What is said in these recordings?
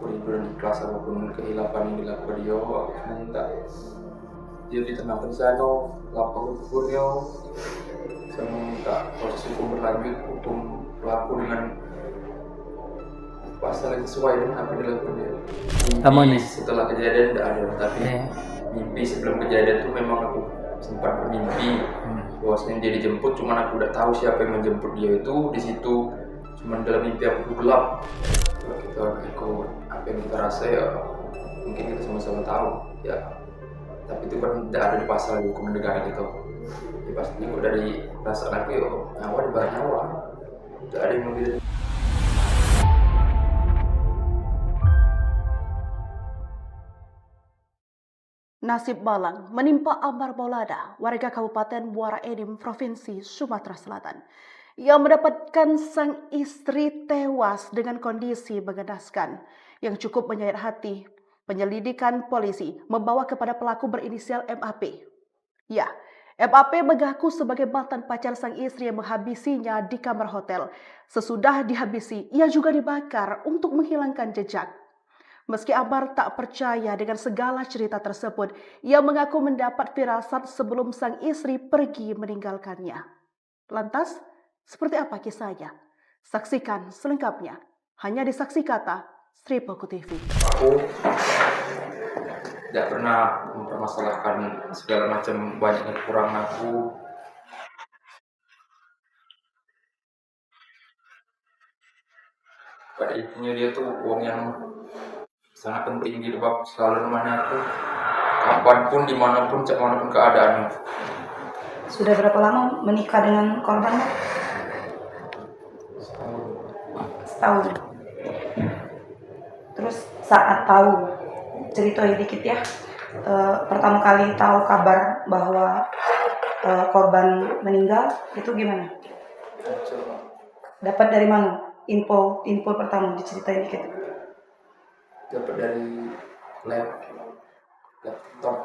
aku rindu dan ikhlas apapun kehilapan yang dilakukan dia. Aku cuma minta dia ditenangkan di sana, lapor hukumnya, saya minta proses hukum berlanjut, hukum pelaku dengan pasal yang sesuai dengan apa yang dilakukan dia. Mimpi setelah kejadian tidak ada, tapi mimpi sebelum kejadian itu memang aku sempat bermimpi bahwasanya dia dijemput, cuman aku udah tahu siapa yang menjemput dia itu di situ. Cuman dalam mimpi aku tuh gelap. Kalau kita ikut apa yang kita rasa ya mungkin kita sama-sama tahu ya. Tapi itu kan tidak ada di pasal hukum negara gitu. Ya pasti kok dari perasaan aku ya nyawa di bawah nyawa. Tidak ada yang membeda. Nasib malang menimpa Amar Maulana, warga Kabupaten Muara Enim, Provinsi Sumatera Selatan, yang mendapatkan sang istri tewas dengan kondisi mengenaskan yang cukup menyayat hati. Penyelidikan polisi membawa kepada pelaku berinisial MAP. Ya, MAP mengaku sebagai mantan pacar sang istri yang menghabisinya di kamar hotel. Sesudah dihabisi, ia juga dibakar untuk menghilangkan jejak. Meski Amar tak percaya dengan segala cerita tersebut, ia mengaku mendapat firasat sebelum sang istri pergi meninggalkannya. Lantas, seperti apa kisahnya? Saksikan selengkapnya hanya di Saksi Kata Sri Poku TV. Aku tidak pernah mempermasalahkan segala macam banyak kekurangan aku. Pada intinya dia tuh uang yang sangat penting di hidup aku, selalu nemani aku kapanpun, dimanapun, cak manapun keadaannya. Sudah berapa lama menikah dengan korban? Setahun. Terus saat tahu, ceritain dikit ya, pertama kali tahu kabar bahwa korban meninggal itu gimana? Dapat dari mana? Info pertama diceritain dikit. Dapat dari live TikTok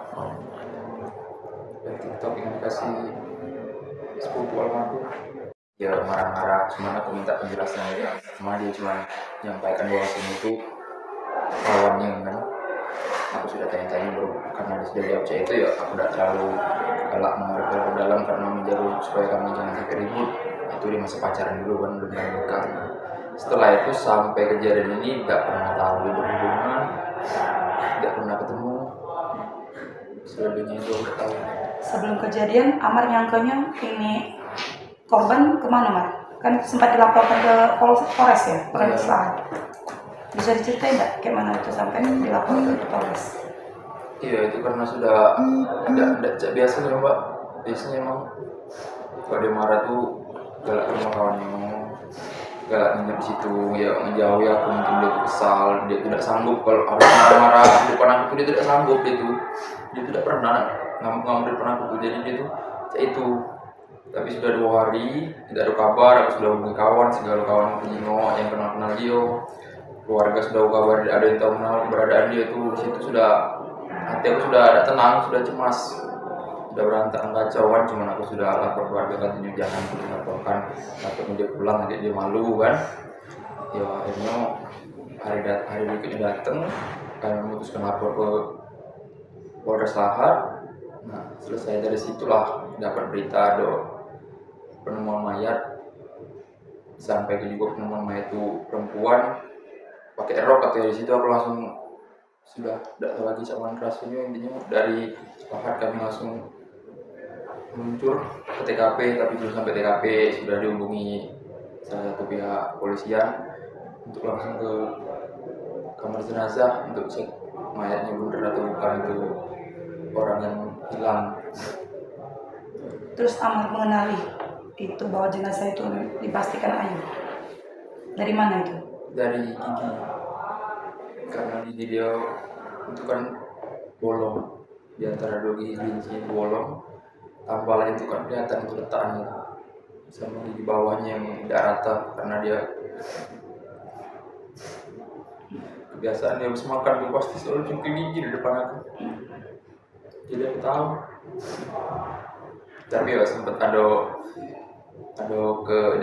yang dikasih sepupu almarhum. Dia marah-marah, cuman aku minta penjelasan dia. Cuma dia cuma menyampaikan bahwa ini itu kawannya kan. Aku sudah tanya-tanya bro, karena dia sudah jawab itu ya aku tidak terlalu galak mengarah ke dalam karena menjauh supaya kami jangan sampai ribut. Itu di masa pacaran dulu kan, belum menikah. Setelah itu sampai kejadian ini tidak pernah tahu dia berhubungan, tidak pernah ketemu. Selebihnya itu udah tahu. Sebelum kejadian, Amar nyangkanya ini korban kemana, Mar? Kan sempat dilaporkan ke Polres ya, Polres Selatan. Bisa diceritain nggak kayak mana itu sampai dilaporkan ke Polres? Iya, itu karena sudah ada biasanya Mbak. Biasanya emang kalau dia marah tuh galak ke rumah kawannya, galak nginep di situ, ya ngejauhi aku, mungkin dia tuh kesal, dia tidak sanggup kalau harus marah di depan aku, dia tidak sanggup dia tidak pernah ngamuk di depan aku tuh, jadi dia tuh itu. Tapi sudah 2 hari tidak ada kabar, aku sudah hubungi kawan, segala kawan penjenguk yang kenal dia, keluarga sudah kabar, ada yang tahu keberadaan dia tuh. Di situ sudah hati aku sudah ada tenang, sudah cemas, sudah berantakan kacauan. Cuman aku sudah lapor keluarga, katanya jangan dilaporkan, takutnya dia pulang nanti dia malu kan. Ya akhirnya hari berikutnya datang, kami memutuskan lapor ke Polres Lahar. Nah selesai dari situlah dapat berita ada penemuan mayat. Sampai juga penemuan mayat itu perempuan pakai rok, katanya. Di situ aku langsung sudah tidak tahu lagi sama rasanya. Intinya dari Lahar kami langsung meluncur ke TKP, tapi belum sampai TKP sudah dihubungi salah satu pihak polisian untuk langsung ke kamar jenazah untuk cek mayatnya benar atau bukan itu orang yang hilang. Terus Amar mengenali itu bahwa jenazah itu dipastikan Ayu. Dari mana itu? Dari gigi, karena gigi dia itu kan bolong, di antara 2 gigi itu bolong. Tambalan itu kan kelihatan itu letaknya, sama gigi bawahnya yang tidak rata karena dia kebiasaan dia habis makan dia pasti selalu cungkil gigi di depan aku, jadi aku tahu. Tapi ya sempat ada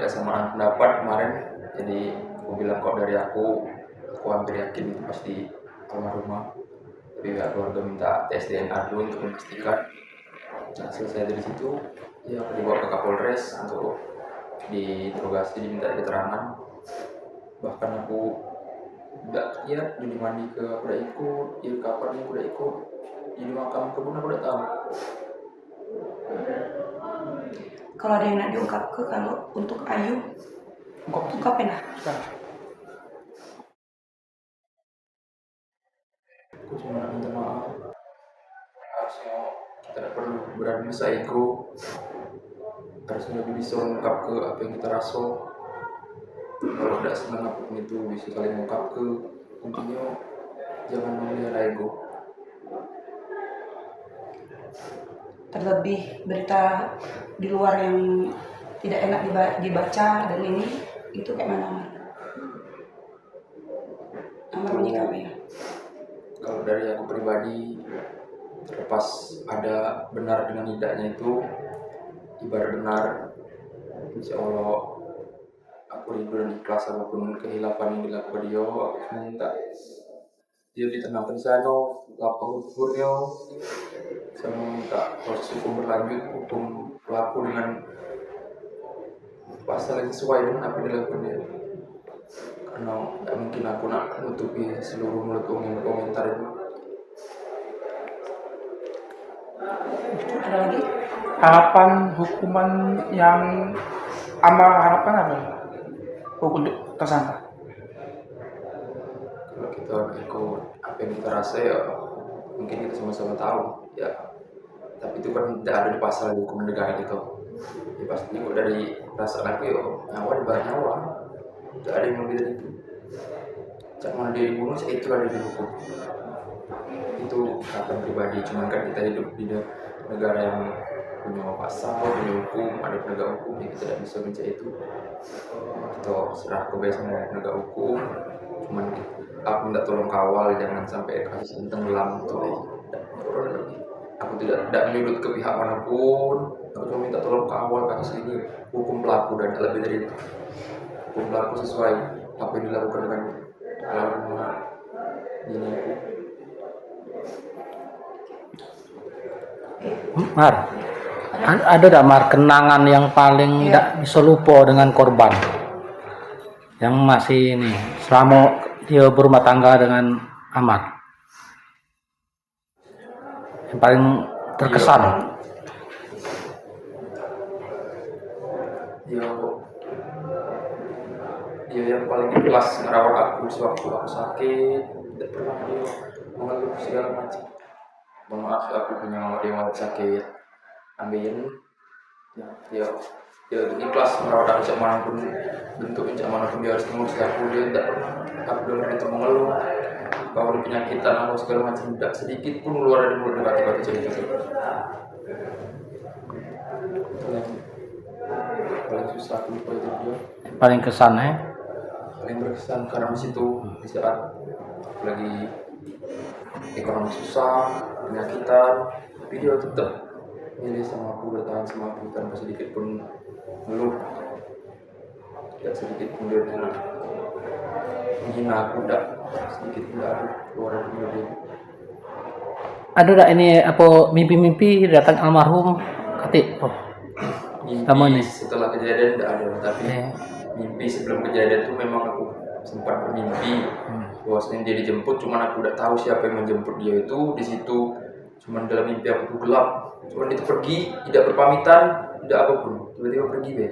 kesamaan pendapat kemarin, jadi aku bilang kok dari aku aku hampir yakin itu pasti almarhumah. Tapi pihak keluarga minta tes DNA dulu untuk memastikan. Nah, selesai dari situ, ya aku dibawa ke Kapolres untuk diinterogasi, diminta keterangan. Bahkan aku nggak lihat di mandi ke aku udah ikut, di kapan aku udah ikut, di makam kebun aku udah tahu. Kalau ada yang nak diungkap ke, kalau untuk Ayu, ungkapin lah. Aku cuma minta maaf. Harusnya kita tidak perlu berani bisa ego. Harusnya lebih bisa mengungkap ke apa yang kita rasa. Kalau tidak senang apapun itu bisa saling mengungkap ke. Intinya jangan memelihara ego. Terlebih berita di luar yang tidak enak dibaca dan ini, itu kayak mana Amar? Amar menyikapinya. Kalau dari aku pribadi, terlepas ada benar dengan tidaknya itu, ibarat benar, insya Allah aku rindu dan ikhlas apapun kehilafan yang dilakukan dia. Aku cuma minta dia ditenangkan di sana, lapor hukumnya, saya minta proses hukum berlanjut, hukum pelaku dengan pasal yang sesuai dengan apa yang dilakukan dia. Karena tidak mungkin aku nak menutupi seluruh mulut yang berkomentar itu. Ada lagi? Harapan hukuman yang Amar harapkan apa? Hukum tersangka. Kalau kita ikut apa yang kita rasa ya mungkin kita sama-sama tahu ya, tapi itu kan tidak ada di pasal hukum negara gitu ya. Pasti kok dari perasaan aku ya nyawa di bawah nyawa, tidak ada yang lebih dari itu. Cak mana dia dibunuh, itu ada dihukum. Itu harapan pribadi. Cuman kan kita hidup di negara yang punya pasal, punya hukum, ada penegak hukum, ya kita tidak bisa mencari itu. Kita serah kebiasaan penegak hukum. Cuman aku minta tolong kawal jangan sampai kasus ini tenggelam itu. Aku tidak menyudut ke pihak manapun. Aku cuma minta tolong kawal kasus ini, hukum pelaku dan lebih dari itu. Hukum pelaku sesuai apa yang dilakukan dengan almarhumah ini. Mar, ada tak Mar kenangan yang paling tidak bisa lupa dengan korban yang masih ini selama dia berumah tangga dengan Amar, yang paling terkesan? Dia yang paling ikhlas merawat aku sewaktu aku sakit, tidak pernah dia mengeluh segala macam. Maaf aku punya riwayat sakit, ambil ya dia ikhlas merawat aku cak manapun bentuknya, cak manapun dia harus mengurus aku. Dia tidak pernah aku dengar itu mengeluh bahwa ada penyakitan atau segala macam, tidak sedikit pun keluar dari mulut kata-kata cerita itu. Paling susah aku lupa itu dia. Paling kesan Paling berkesan karena di situ di saat lagi ekonomi susah, penyakitan, tapi dia tetap milih sama aku, bertahan sama aku tanpa sedikit pun ngeluh, tidak sedikit pun dia menghina aku, tidak sedikit pun ada keluar dari mulut dia. Ada tak ini apa mimpi-mimpi datang almarhum ketik? Mimpi setelah kejadian tidak ada, tapi mimpi sebelum kejadian itu memang aku sempat bermimpi bahwasanya dia dijemput, cuman aku tidak tahu siapa yang menjemput dia itu di situ. Cuman dalam mimpi aku tuh gelap, cuman itu pergi tidak berpamitan, tidak apapun, tiba-tiba pergi deh.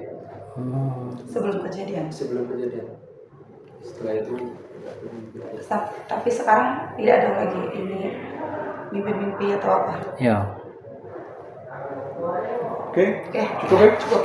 Sebelum kejadian. Setelah itu Tapi sekarang tidak ada lagi ini mimpi-mimpi atau apa? Ya. Oke, Oke, cukup ya? cukup.